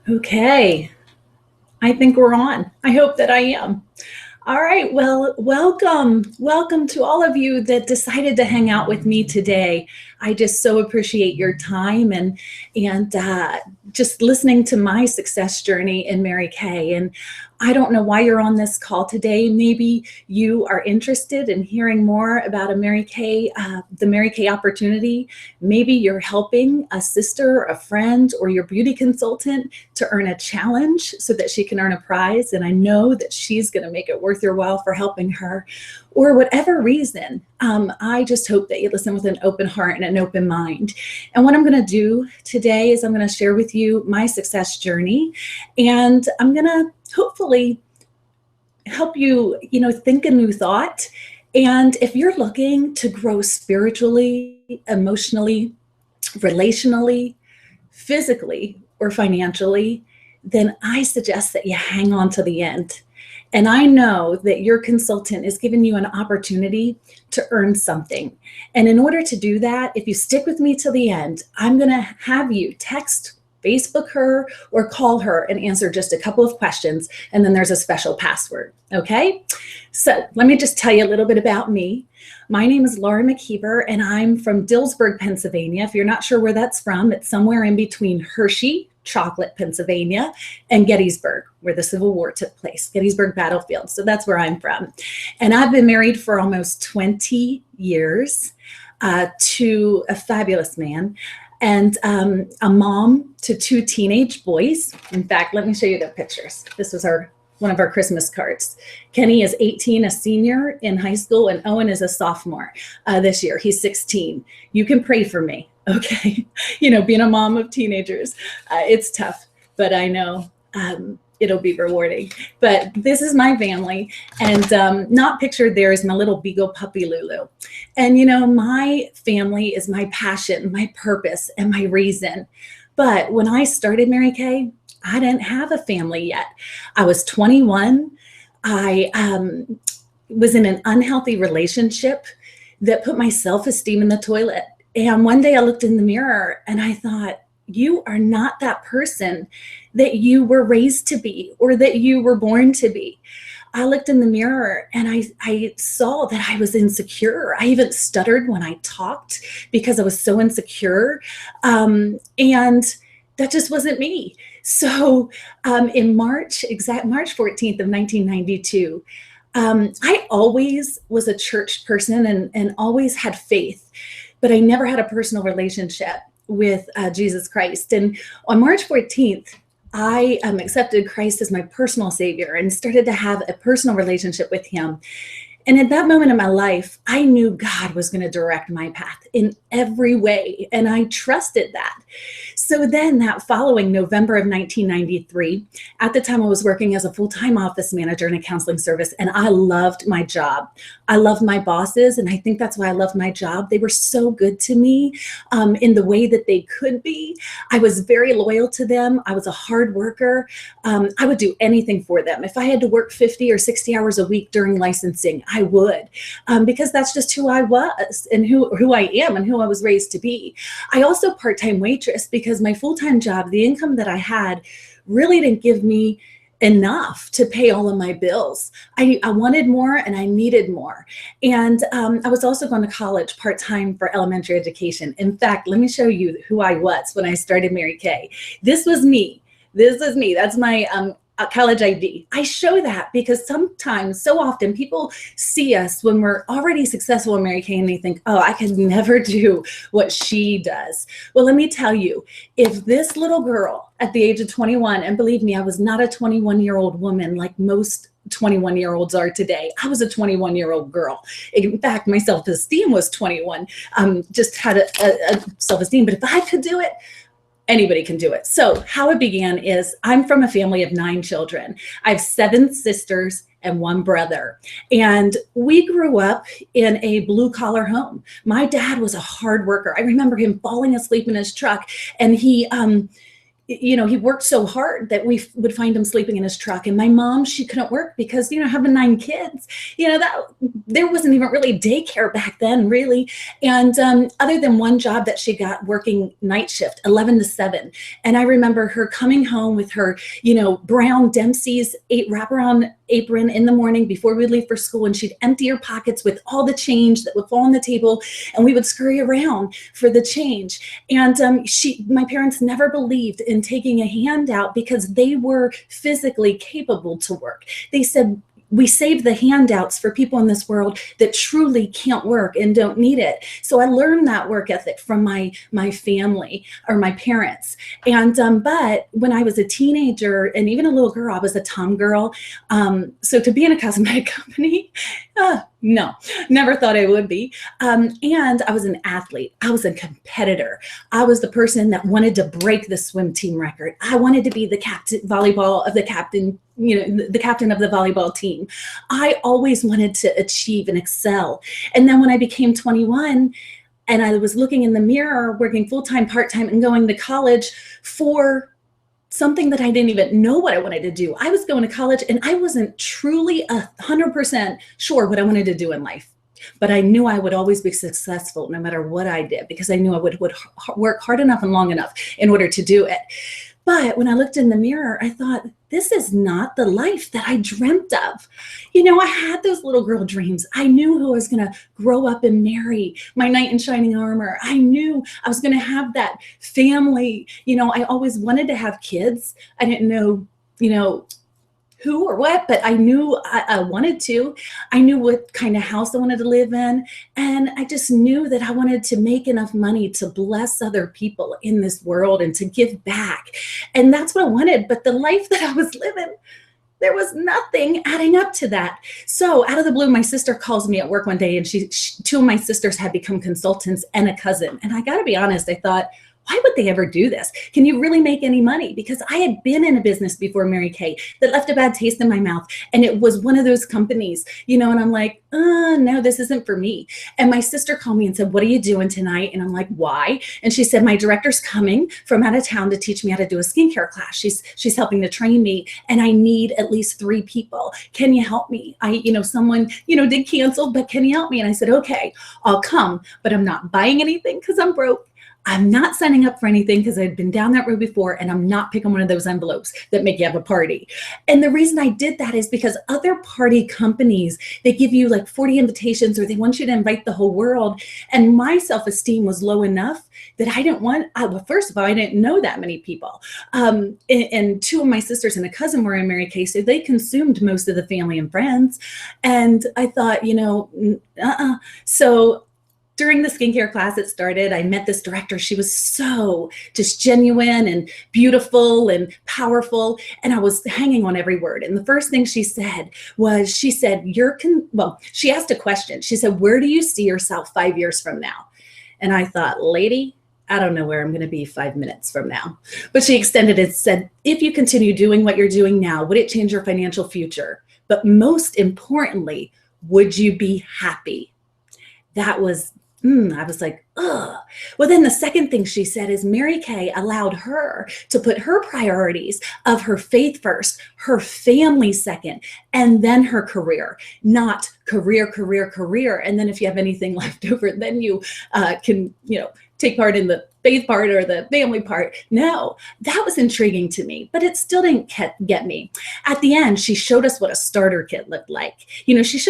Okay, I think we're on. I hope that I am. All right, well, welcome. Welcome to all of you that decided to hang out with me today. I just so appreciate your time and just listening to my success journey in Mary Kay. And I don't know why you're on this call today. Maybe you are interested in hearing more about a Mary Kay, the Mary Kay opportunity. Maybe you're helping a sister, a friend, or your beauty consultant to earn a challenge so that she can earn a prize. And I know that she's going to make it worth your while for helping her, or whatever reason. I just hope that you listen with an open heart and an open mind. And what I'm going to do today is I'm going to share with you my success journey, and I'm going to hopefully help you, think a new thought. And if you're looking to grow spiritually, emotionally, relationally, physically, or financially, then I suggest that you hang on to the end. And I know that your consultant is giving you an opportunity to earn something. And in order to do that, if you stick with me till the end, I'm going to have you text, Facebook her, or call her and answer just a couple of questions. And then there's a special password. Okay? So let me just tell you a little bit about me. My name is Lara McKeever, and I'm from Dillsburg, Pennsylvania. If you're not sure where that's from, it's somewhere in between Hershey, Chocolate, Pennsylvania, and Gettysburg, where the Civil War took place, Gettysburg Battlefield. So that's where I'm from. And I've been married for almost 20 years to a fabulous man, and a mom to 2 teenage boys. In fact, let me show you the pictures. This was one of our Christmas cards. Kenny is 18, a senior in high school, and Owen is a sophomore this year. He's 16. You can pray for me, okay? Being a mom of teenagers, it's tough, but I know it'll be rewarding. But this is my family, and not pictured there is my little beagle puppy Lulu. And my family is my passion, my purpose, and my reason. But when I started Mary Kay, I didn't have a family yet. I was 21. I was in an unhealthy relationship that put my self-esteem in the toilet. And one day I looked in the mirror and I thought, you are not that person that you were raised to be or that you were born to be. I looked in the mirror and I saw that I was insecure. I even stuttered when I talked because I was so insecure. And that just wasn't me. So in March 14th of 1992, I always was a church person and always had faith, but I never had a personal relationship with Jesus Christ. And on March 14th, I accepted Christ as my personal savior and started to have a personal relationship with him. And at that moment in my life, I knew God was going to direct my path in every way, and I trusted that. So then that following November of 1993, at the time I was working as a full-time office manager in a counseling service, and I loved my job. I loved my bosses, and I think that's why I loved my job. They were so good to me in the way that they could be. I was very loyal to them. I was a hard worker. I would do anything for them. If I had to work 50 or 60 hours a week during licensing, I would, because that's just who I was and who I am and who I was raised to be. I also part-time waitress because my full-time job, the income that I had, really didn't give me enough to pay all of my bills. I wanted more and I needed more. And I was also going to college part-time for elementary education. In fact, let me show you who I was when I started Mary Kay. This was me. That's my college ID. I show that because sometimes, so often, people see us when we're already successful in Mary Kay and they think, oh, I could never do what she does. Well, let me tell you, if this little girl at the age of 21, and believe me, I was not a 21-year-old woman like most 21-year-olds are today. I was a 21-year-old girl. In fact, my self-esteem was 21, just had a self-esteem. But if I could do it, Anybody can do it. So how it began is I'm from a family of 9 children. I have 7 sisters and 1 brother. And we grew up in a blue collar home. My dad was a hard worker. I remember him falling asleep in his truck, and he worked so hard that we would find him sleeping in his truck. And my mom, she couldn't work because, having 9 kids, that there wasn't even really daycare back then, really. And other than one job that she got working night shift, 11 to 7. And I remember her coming home with her, brown Dempsey's wraparound apron in the morning before we'd leave for school. And she'd empty her pockets with all the change that would fall on the table. And we would scurry around for the change. And my parents never believed in taking a handout because they were physically capable to work. They said, we save the handouts for people in this world that truly can't work and don't need it. So I learned that work ethic from my family or my parents. And but when I was a teenager and even a little girl, I was a tomgirl. So to be in a cosmetic company, no, never thought I would be. And I was an athlete. I was a competitor. I was the person that wanted to break the swim team record. I wanted to be the captain of the captain of the volleyball team. I always wanted to achieve and excel. And then when I became 21 and I was looking in the mirror, working full-time, part-time, and going to college for something that I didn't even know what I wanted to do. I was going to college and I wasn't truly 100% sure what I wanted to do in life. But I knew I would always be successful no matter what I did, because I knew I would work hard enough and long enough in order to do it. But when I looked in the mirror, I thought, this is not the life that I dreamt of. I had those little girl dreams. I knew who I was going to grow up and marry, my knight in shining armor. I knew I was going to have that family. I always wanted to have kids. I didn't know, who or what, but I knew I wanted to. I knew what kind of house I wanted to live in. And I just knew that I wanted to make enough money to bless other people in this world and to give back. And that's what I wanted. But the life that I was living, there was nothing adding up to that. So out of the blue, my sister calls me at work one day, and 2 of my sisters had become consultants and a cousin. And I got to be honest, I thought, why would they ever do this? Can you really make any money? Because I had been in a business before Mary Kay that left a bad taste in my mouth. And it was one of those companies, and I'm like, no, this isn't for me. And my sister called me and said, what are you doing tonight? And I'm like, why? And she said, my director's coming from out of town to teach me how to do a skincare class. She's helping to train me, and I need at least 3 people. Can you help me? Someone, did cancel, but can you help me? And I said, okay, I'll come, but I'm not buying anything because I'm broke. I'm not signing up for anything because I'd been down that road before, and I'm not picking one of those envelopes that make you have a party. And the reason I did that is because other party companies, they give you like 40 invitations, or they want you to invite the whole world. And my self-esteem was low enough that I didn't want, well, first of all, I didn't know that many people. And 2 of my sisters and a cousin were in Mary Kay, so they consumed most of the family and friends. And I thought, So during the skincare class that started, I met this director. She was so just genuine and beautiful and powerful. And I was hanging on every word. And the first thing she said was, she asked a question. She said, where do you see yourself 5 years from now? And I thought, lady, I don't know where I'm going to be 5 minutes from now. But she extended it, said, if you continue doing what you're doing now, would it change your financial future? But most importantly, would you be happy? That was, I was like, ugh. Well, then the second thing she said is Mary Kay allowed her to put her priorities of her faith first, her family second, and then her career, not career. And then if you have anything left over, then you can, take part in the faith part or the family part. No, that was intriguing to me, but it still didn't get me. At the end, she showed us what a starter kit looked like. She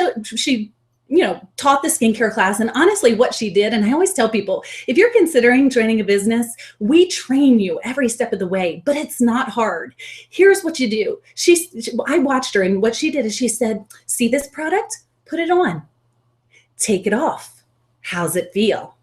taught the skincare class. And honestly, what she did, and I always tell people, if you're considering joining a business, we train you every step of the way, but it's not hard. Here's what you do. I watched her, and what she did is she said, see this product? Put it on. Take it off. How's it feel?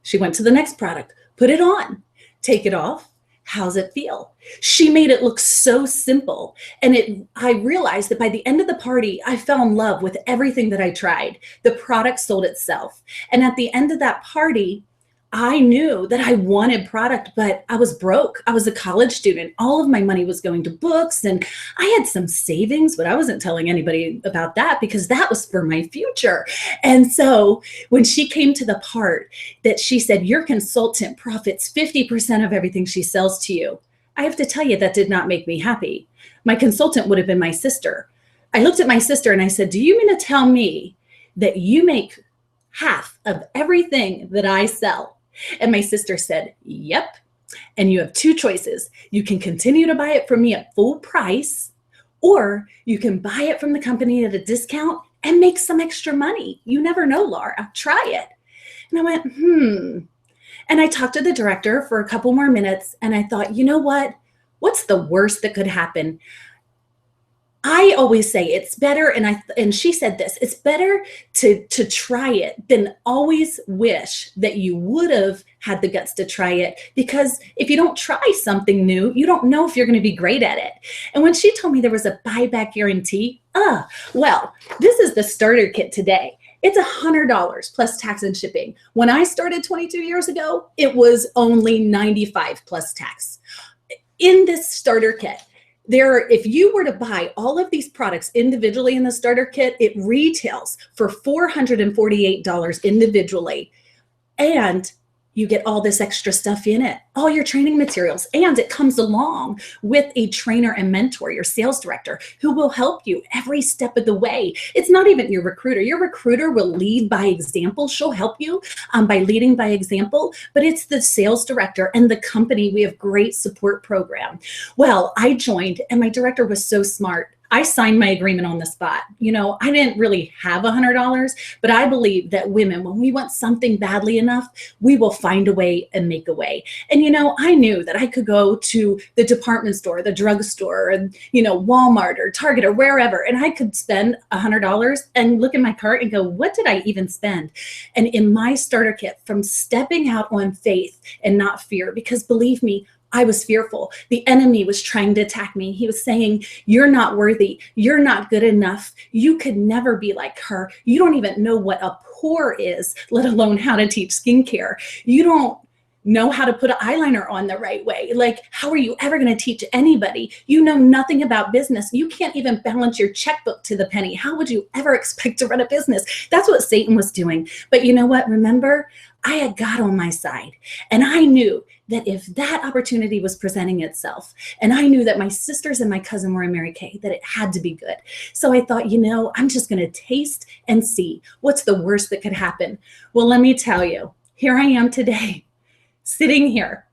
She went to the next product. Put it on. Take it off. How's it feel? She made it look so simple. And I realized that by the end of the party, I fell in love with everything that I tried. The product sold itself. And at the end of that party, I knew that I wanted product, but I was broke. I was a college student. All of my money was going to books, and I had some savings, but I wasn't telling anybody about that because that was for my future. And so when she came to the part that she said, your consultant profits 50% of everything she sells to you, I have to tell you, that did not make me happy. My consultant would have been my sister. I looked at my sister and I said, do you mean to tell me that you make half of everything that I sell? And my sister said, yep. And you have two choices. You can continue to buy it from me at full price, or you can buy it from the company at a discount and make some extra money. You never know, Lara. Try it. And I went, And I talked to the director for a couple more minutes, and I thought, you know what? What's the worst that could happen? I always say it's better, and she said this, it's better to try it than always wish that you would have had the guts to try it, because if you don't try something new, you don't know if you're going to be great at it. And when she told me there was a buyback guarantee, well, this is the starter kit today. It's $100 plus tax and shipping. When I started 22 years ago, it was only $95 plus tax. In this starter kit, if you were to buy all of these products individually in the starter kit, it retails for $448 individually. And you get all this extra stuff in it, all your training materials, and it comes along with a trainer and mentor, your sales director, who will help you every step of the way. It's not even your recruiter. Your recruiter will lead by example. She'll help you by leading by example, but it's the sales director and the company. We have great support program. Well, I joined, and my director was so smart. I signed my agreement on the spot. You know, I didn't really have $100, but I believe that women, when we want something badly enough, we will find a way and make a way. And, you know, I knew that I could go to the department store, the drugstore, and, you know, Walmart or Target or wherever, and I could spend $100 and look at my cart and go, what did I even spend? And in my starter kit, from stepping out on faith and not fear, because believe me, I was fearful. The enemy was trying to attack me. He was saying, you're not worthy. You're not good enough. You could never be like her. You don't even know what a pore is, let alone how to teach skincare. You don't know how to put an eyeliner on the right way. Like, how are you ever going to teach anybody? You know nothing about business. You can't even balance your checkbook to the penny. How would you ever expect to run a business? That's what Satan was doing. But you know what? Remember, I had God on my side, and I knew that if that opportunity was presenting itself, and I knew that my sisters and my cousin were in Mary Kay, that it had to be good. So I thought, you know, I'm just going to taste and see what's the worst that could happen. Well, let me tell you, here I am today, sitting here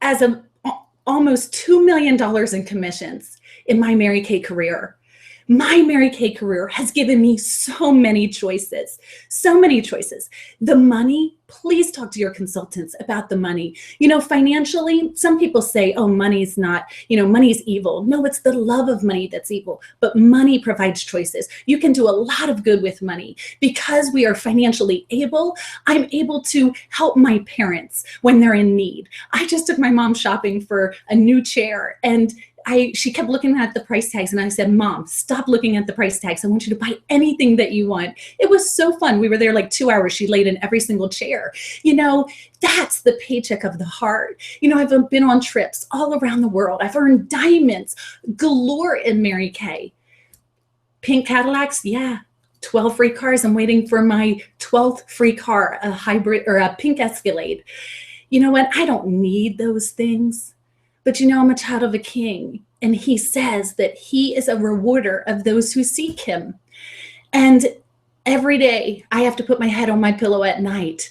as almost $2 million in commissions in my Mary Kay career. My Mary Kay career has given me so many choices, so many choices. The money, please talk to your consultants about the money. You know, financially, some people say, oh, money's not, you know, money's evil. No, it's the love of money that's evil, but money provides choices. You can do a lot of good with money. Because we are financially able, I'm able to help my parents when they're in need. I just took my mom shopping for a new chair, and she kept looking at the price tags, and I said, Mom, stop looking at the price tags. I want you to buy anything that you want. It was so fun. We were there like 2 hours. She laid in every single chair. You know, that's the paycheck of the heart. You know, I've been on trips all around the world. I've earned diamonds galore in Mary Kay. Pink Cadillacs, yeah. 12 free cars. I'm waiting for my 12th free car, a hybrid or a pink Escalade. You know what? I don't need those things. But you know, I'm a child of a king, and he says that he is a rewarder of those who seek him. And every day I have to put my head on my pillow at night,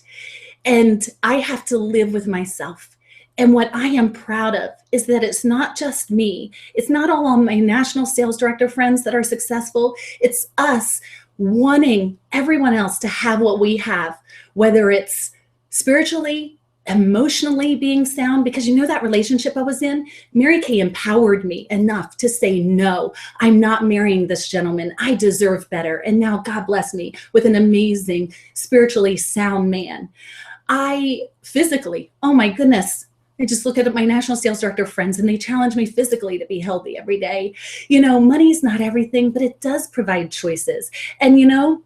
and I have to live with myself. And what I am proud of is that it's not just me. It's not all my national sales director friends that are successful. It's us wanting everyone else to have what we have, whether it's spiritually, emotionally being sound, because you know that relationship I was in, Mary Kay empowered me enough to say, no, I'm not marrying this gentleman. I deserve better. And now God bless me with an amazing, spiritually sound man. I physically, oh my goodness, I just look at my national sales director friends, and they challenge me physically to be healthy every day. You know, money's not everything, but it does provide choices. And you know,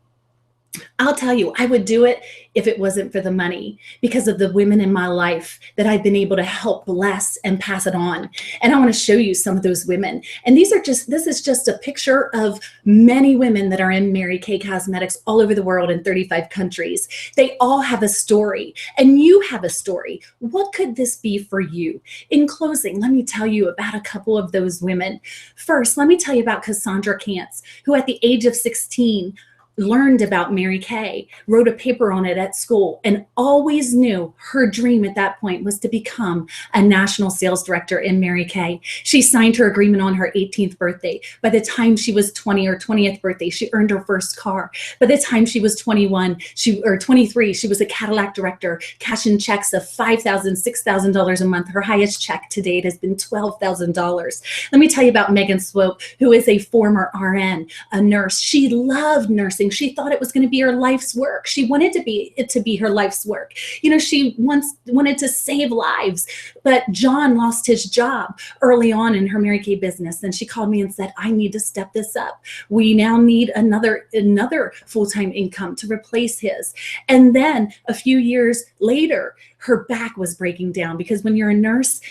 I'll tell you, I would do it if it wasn't for the money, because of the women in my life that I've been able to help bless and pass it on. And I want to show you some of those women. And this is just a picture of many women that are in Mary Kay Cosmetics all over the world in 35 countries. They all have a story, and you have a story. What could this be for you? In closing, let me tell you about a couple of those women. First, let me tell you about Cassandra Kantz, who at the age of 16 learned about Mary Kay, wrote a paper on it at school, and always knew her dream at that point was to become a national sales director in Mary Kay. She signed her agreement on her 18th birthday. By the time she was 20 or 20th birthday, she earned her first car. By the time she was 21 or 23, she was a Cadillac director, cashing checks of $5,000, $6,000 a month. Her highest check to date has been $12,000. Let me tell you about Megan Swope, who is a former RN, a nurse. She loved nursing. She thought it was going to be her life's work. She wanted it to be her life's work. You know, she once wanted to save lives, but John lost his job early on in her Mary Kay business. And she called me and said, I need to step this up. We now need another full-time income to replace his. And then a few years later, her back was breaking down, because when you're a nurse,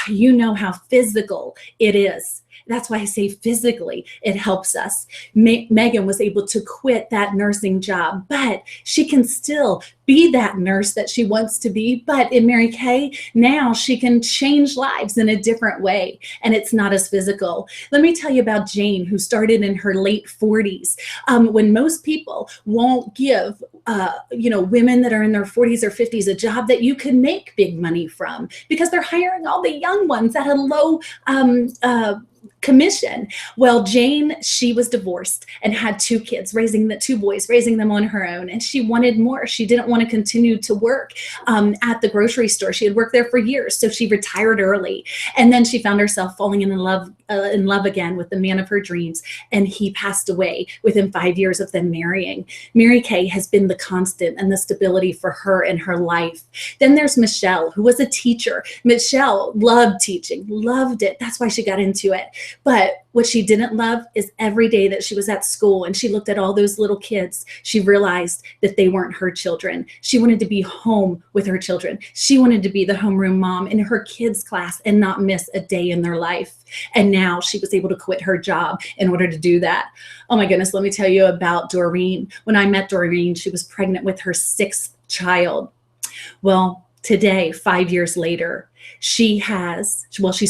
you know how physical it is. That's why I say physically it helps us. Megan was able to quit that nursing job, but she can still be that nurse that she wants to be. But in Mary Kay, now she can change lives in a different way, and it's not as physical. Let me tell you about Jane, who started in her late 40s, when most people won't give women that are in their 40s or 50s a job that you can make big money from, because they're hiring all the young ones at a low commission. Well, Jane, she was divorced and had two kids, raising them on her own. And she wanted more. She didn't want to continue to work at the grocery store. She had worked there for years. So she retired early. And then she found herself falling in love again with the man of her dreams. And he passed away within 5 years of them marrying. Mary Kay has been the constant and the stability for her in her life. Then there's Michelle, who was a teacher. Michelle loved teaching, loved it. That's why she got into it. But what she didn't love is every day that she was at school and she looked at all those little kids, she realized that they weren't her children. She wanted to be home with her children. She wanted to be the homeroom mom in her kids' class and not miss a day in their life. And now she was able to quit her job in order to do that. Oh my goodness, let me tell you about Doreen. When I met Doreen, she was pregnant with her 6th child. Well, today, 5 years later, she's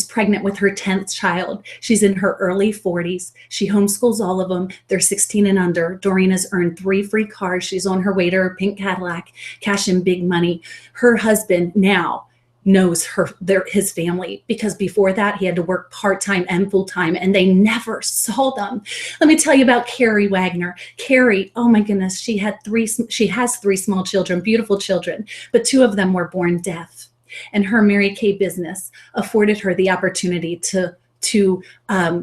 pregnant with her 10th child. She's in her early 40s. She homeschools all of them. They're 16 and under. Doreen has earned 3 free cars. She's on her way to her pink Cadillac, cashing big money. Her husband now knows his family, because before that he had to work part-time and full-time, and they never saw them. Let me tell you about Carrie Wagner. Carrie, oh my goodness, she has 3 small children, beautiful children, but 2 of them were born deaf. And her Mary Kay business afforded her the opportunity to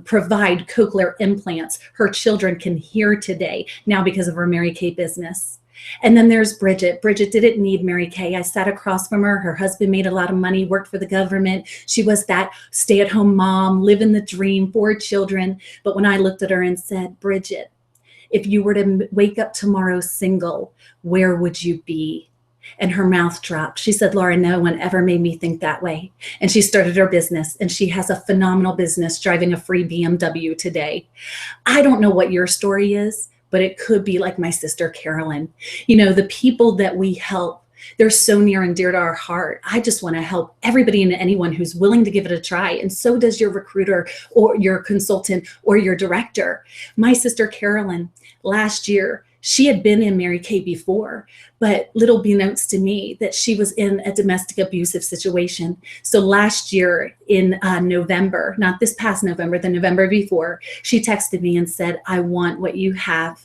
provide cochlear implants. Her children can hear today now because of her Mary Kay business. And then there's Bridget. Bridget didn't need Mary Kay. I sat across from her. Her husband made a lot of money, worked for the government. She was that stay-at-home mom, living the dream, 4 children. But when I looked at her and said, Bridget, if you were to wake up tomorrow single, where would you be? And her mouth dropped. She said, Laura, no one ever made me think that way. And she started her business, and she has a phenomenal business driving a free BMW today. I don't know what your story is, but it could be like my sister, Carolyn. You know, the people that we help, they're so near and dear to our heart. I just want to help everybody and anyone who's willing to give it a try. And so does your recruiter or your consultant or your director. My sister, Carolyn, last year, she had been in Mary Kay before, but little beknownst to me that she was in a domestic abusive situation. So last year in November, not this past November, the November before, she texted me and said, I want what you have.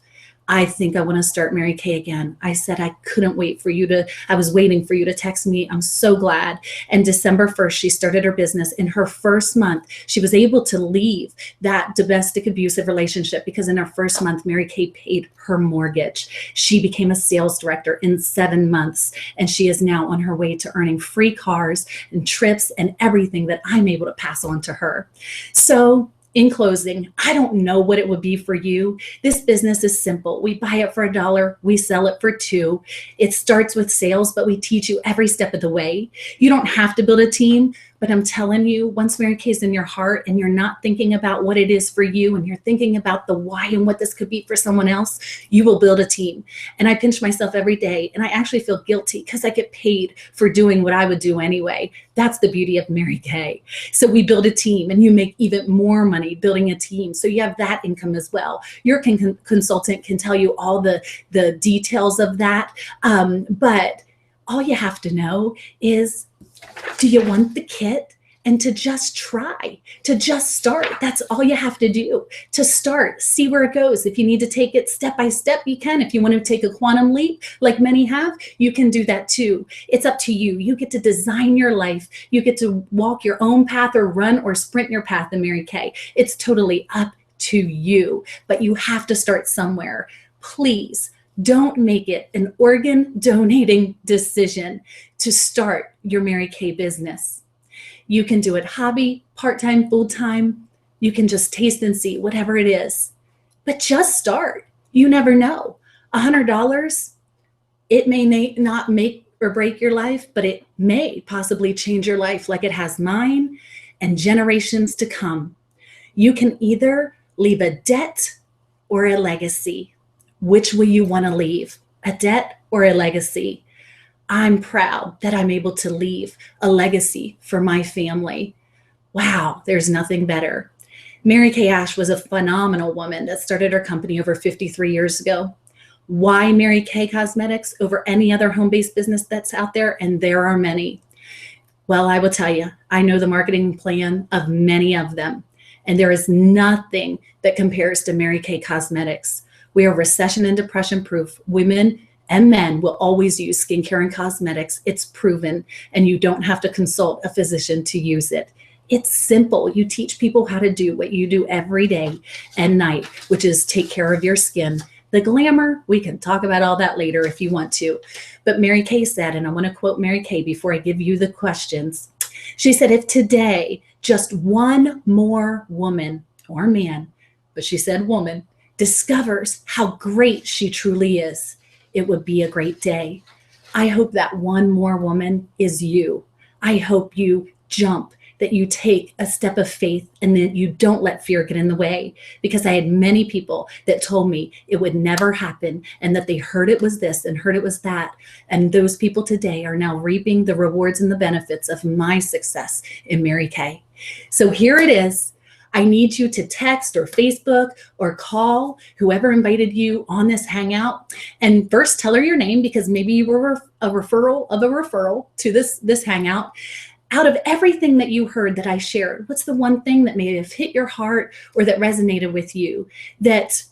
I think I want to start Mary Kay again. I said, I was waiting for you to text me. I'm so glad. And December 1st, she started her business. In her first month, she was able to leave that domestic abusive relationship, because in her first month, Mary Kay paid her mortgage. She became a sales director in 7 months, and she is now on her way to earning free cars and trips and everything that I'm able to pass on to her. So in closing, I don't know what it would be for you. This business is simple. We buy it for $1, we sell it for $2. It starts with sales, but we teach you every step of the way. You don't have to build a team, but I'm telling you, once Mary Kay's in your heart and you're not thinking about what it is for you and you're thinking about the why and what this could be for someone else, you will build a team. And I pinch myself every day and I actually feel guilty because I get paid for doing what I would do anyway. That's the beauty of Mary Kay. So we build a team and you make even more money building a team. So you have that income as well. Your consultant can tell you all the details of that. But all you have to know is, do you want the kit? And to just try, to just start. That's all you have to do. To start, see where it goes. If you need to take it step by step, you can. If you want to take a quantum leap, like many have, you can do that too. It's up to you. You get to design your life. You get to walk your own path or run or sprint your path in Mary Kay. It's totally up to you, but you have to start somewhere. Please don't make it an organ donating decision to start your Mary Kay business. You can do it hobby, part-time, full-time. You can just taste and see, whatever it is. But just start. You never know. $100, it may not make or break your life, but it may possibly change your life like it has mine and generations to come. You can either leave a debt or a legacy. Which will you want to leave? A debt or a legacy? I'm proud that I'm able to leave a legacy for my family. Wow, there's nothing better. Mary Kay Ash was a phenomenal woman that started her company over 53 years ago. Why Mary Kay Cosmetics over any other home-based business that's out there? And there are many. Well, I will tell you, I know the marketing plan of many of them, and there is nothing that compares to Mary Kay Cosmetics. We are recession and depression proof. Women and men will always use skincare and cosmetics. It's proven, and you don't have to consult a physician to use it. It's simple. You teach people how to do what you do every day and night, which is take care of your skin. The glamour, we can talk about all that later if you want to. But Mary Kay said, and I want to quote Mary Kay before I give you the questions. She said, if today just one more woman or man, but she said woman, discovers how great she truly is, it would be a great day. I hope that one more woman is you. I hope you jump, that you take a step of faith and that you don't let fear get in the way. Because I had many people that told me it would never happen and that they heard it was this and heard it was that. And those people today are now reaping the rewards and the benefits of my success in Mary Kay. So here it is. I need you to text or Facebook or call whoever invited you on this Hangout. And first tell her your name, because maybe you were a referral to this Hangout. Out of everything that you heard that I shared, what's the one thing that may have hit your heart or that resonated with you, that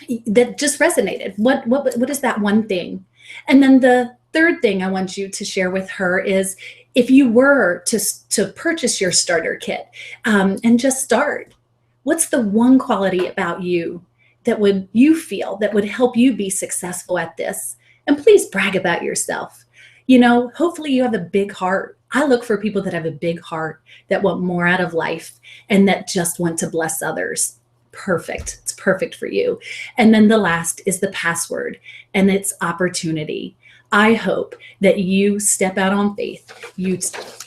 just resonated? What is that one thing? And then the third thing I want you to share with her is, if you were to purchase your starter kit and just start, what's the one quality about you that you feel that would help you be successful at this? And please brag about yourself. You know, hopefully you have a big heart. I look for people that have a big heart, that want more out of life, and that just want to bless others. Perfect. It's perfect for you. And then the last is the password, and it's opportunity. I hope that you step out on faith, you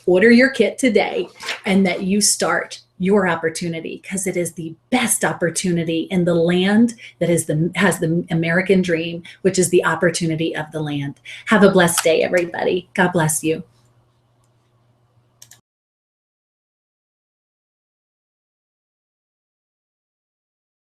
order your kit today, and that you start your opportunity, because it is the best opportunity in the land that has the American dream, which is the opportunity of the land. Have a blessed day, everybody. God bless you.